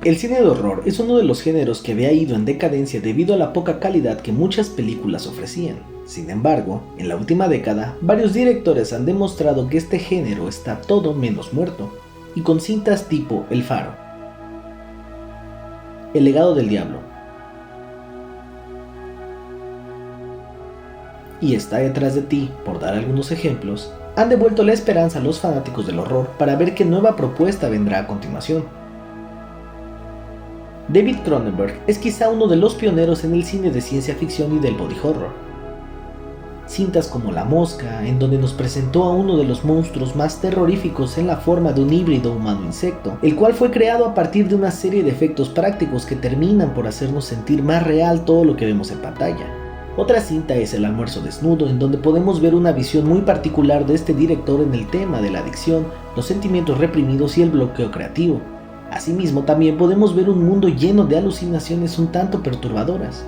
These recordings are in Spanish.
El cine de horror es uno de los géneros que había ido en decadencia debido a la poca calidad que muchas películas ofrecían. Sin embargo, en la última década, varios directores han demostrado que este género está todo menos muerto, y con cintas tipo El Faro, El legado del diablo y Está detrás de ti, por dar algunos ejemplos, han devuelto la esperanza a los fanáticos del horror para ver qué nueva propuesta vendrá a continuación. David Cronenberg es quizá uno de los pioneros en el cine de ciencia ficción y del body horror. Cintas como La Mosca, en donde nos presentó a uno de los monstruos más terroríficos en la forma de un híbrido humano-insecto, el cual fue creado a partir de una serie de efectos prácticos que terminan por hacernos sentir más real todo lo que vemos en pantalla. Otra cinta es El almuerzo desnudo, en donde podemos ver una visión muy particular de este director en el tema de la adicción, los sentimientos reprimidos y el bloqueo creativo. Asimismo, también podemos ver un mundo lleno de alucinaciones un tanto perturbadoras.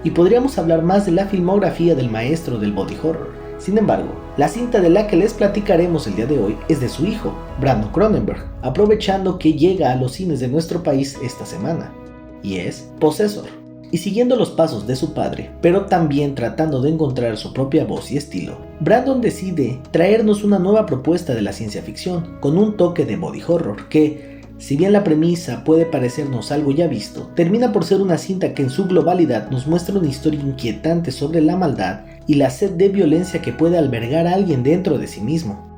Y podríamos hablar más de la filmografía del maestro del body horror. Sin embargo, la cinta de la que les platicaremos el día de hoy es de su hijo, Brandon Cronenberg, aprovechando que llega a los cines de nuestro país esta semana, y es Possessor. Y siguiendo los pasos de su padre, pero también tratando de encontrar su propia voz y estilo, Brandon decide traernos una nueva propuesta de la ciencia ficción, con un toque de body horror que, si bien la premisa puede parecernos algo ya visto, termina por ser una cinta que en su globalidad nos muestra una historia inquietante sobre la maldad y la sed de violencia que puede albergar a alguien dentro de sí mismo.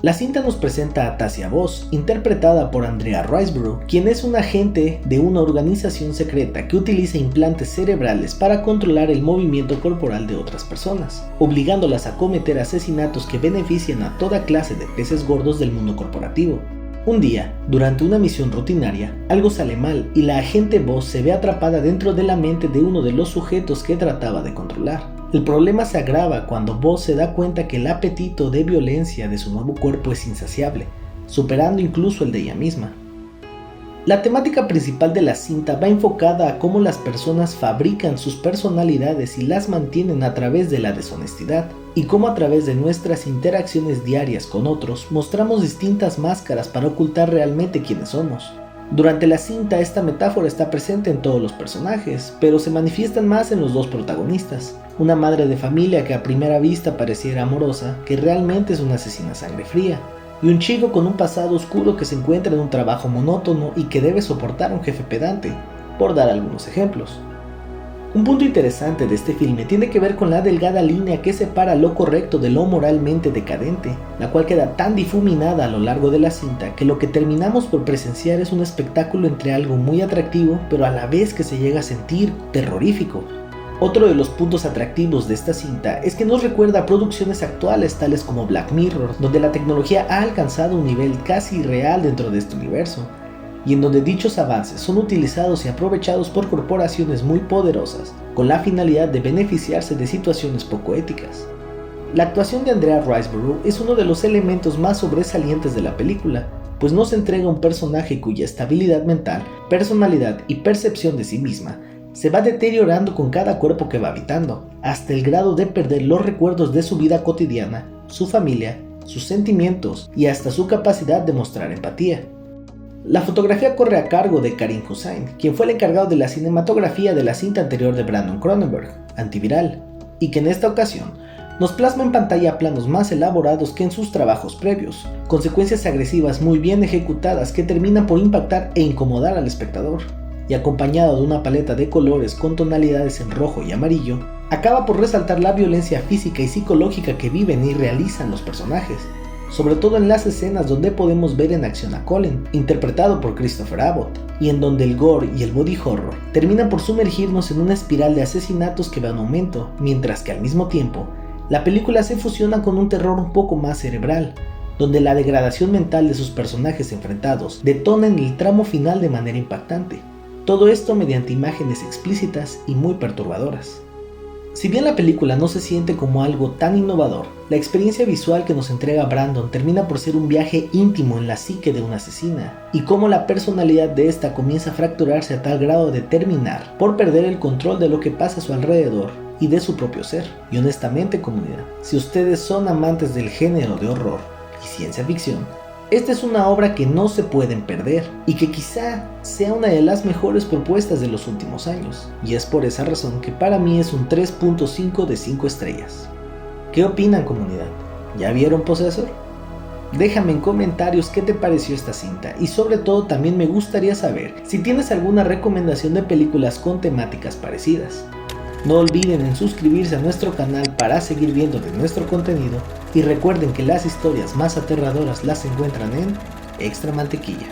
La cinta nos presenta a Tasia Voss, interpretada por Andrea Riseborough, quien es un agente de una organización secreta que utiliza implantes cerebrales para controlar el movimiento corporal de otras personas, obligándolas a cometer asesinatos que benefician a toda clase de peces gordos del mundo corporativo. Un día, durante una misión rutinaria, algo sale mal y la agente Voss se ve atrapada dentro de la mente de uno de los sujetos que trataba de controlar. El problema se agrava cuando Voss se da cuenta que el apetito de violencia de su nuevo cuerpo es insaciable, superando incluso el de ella misma. La temática principal de la cinta va enfocada a cómo las personas fabrican sus personalidades y las mantienen a través de la deshonestidad, y cómo a través de nuestras interacciones diarias con otros mostramos distintas máscaras para ocultar realmente quiénes somos. Durante la cinta esta metáfora está presente en todos los personajes, pero se manifiestan más en los dos protagonistas, una madre de familia que a primera vista pareciera amorosa, que realmente es una asesina a sangre fría, y un chico con un pasado oscuro que se encuentra en un trabajo monótono y que debe soportar a un jefe pedante, por dar algunos ejemplos. Un punto interesante de este filme tiene que ver con la delgada línea que separa lo correcto de lo moralmente decadente, la cual queda tan difuminada a lo largo de la cinta que lo que terminamos por presenciar es un espectáculo entre algo muy atractivo, pero a la vez que se llega a sentir terrorífico. Otro de los puntos atractivos de esta cinta es que nos recuerda a producciones actuales tales como Black Mirror, donde la tecnología ha alcanzado un nivel casi irreal dentro de este universo, y en donde dichos avances son utilizados y aprovechados por corporaciones muy poderosas, con la finalidad de beneficiarse de situaciones poco éticas. La actuación de Andrea Riseborough es uno de los elementos más sobresalientes de la película, pues nos entrega un personaje cuya estabilidad mental, personalidad y percepción de sí misma se va deteriorando con cada cuerpo que va habitando, hasta el grado de perder los recuerdos de su vida cotidiana, su familia, sus sentimientos y hasta su capacidad de mostrar empatía. La fotografía corre a cargo de Karim Hussain, quien fue el encargado de la cinematografía de la cinta anterior de Brandon Cronenberg, Antiviral, y que en esta ocasión nos plasma en pantalla planos más elaborados que en sus trabajos previos, con secuencias agresivas muy bien ejecutadas que terminan por impactar e incomodar al espectador, y acompañado de una paleta de colores con tonalidades en rojo y amarillo, acaba por resaltar la violencia física y psicológica que viven y realizan los personajes, sobre todo en las escenas donde podemos ver en acción a Colin, interpretado por Christopher Abbott, y en donde el gore y el body horror terminan por sumergirnos en una espiral de asesinatos que va en aumento, mientras que al mismo tiempo, la película se fusiona con un terror un poco más cerebral, donde la degradación mental de sus personajes enfrentados detona en el tramo final de manera impactante. Todo esto mediante imágenes explícitas y muy perturbadoras. Si bien la película no se siente como algo tan innovador, la experiencia visual que nos entrega Brandon termina por ser un viaje íntimo en la psique de una asesina, y cómo la personalidad de esta comienza a fracturarse a tal grado de terminar por perder el control de lo que pasa a su alrededor y de su propio ser. Y honestamente, comunidad, si ustedes son amantes del género de horror y ciencia ficción, Esta es una obra que no se pueden perder y que quizá sea una de las mejores propuestas de los últimos años, y es por esa razón que para mí es un 3.5 de 5 estrellas. ¿Qué opinan, comunidad? ¿Ya vieron Possessor? Déjame en comentarios qué te pareció esta cinta, y sobre todo también me gustaría saber si tienes alguna recomendación de películas con temáticas parecidas. No olviden en suscribirse a nuestro canal para seguir viendo de nuestro contenido, y recuerden que las historias más aterradoras las encuentran en Extra Mantequilla.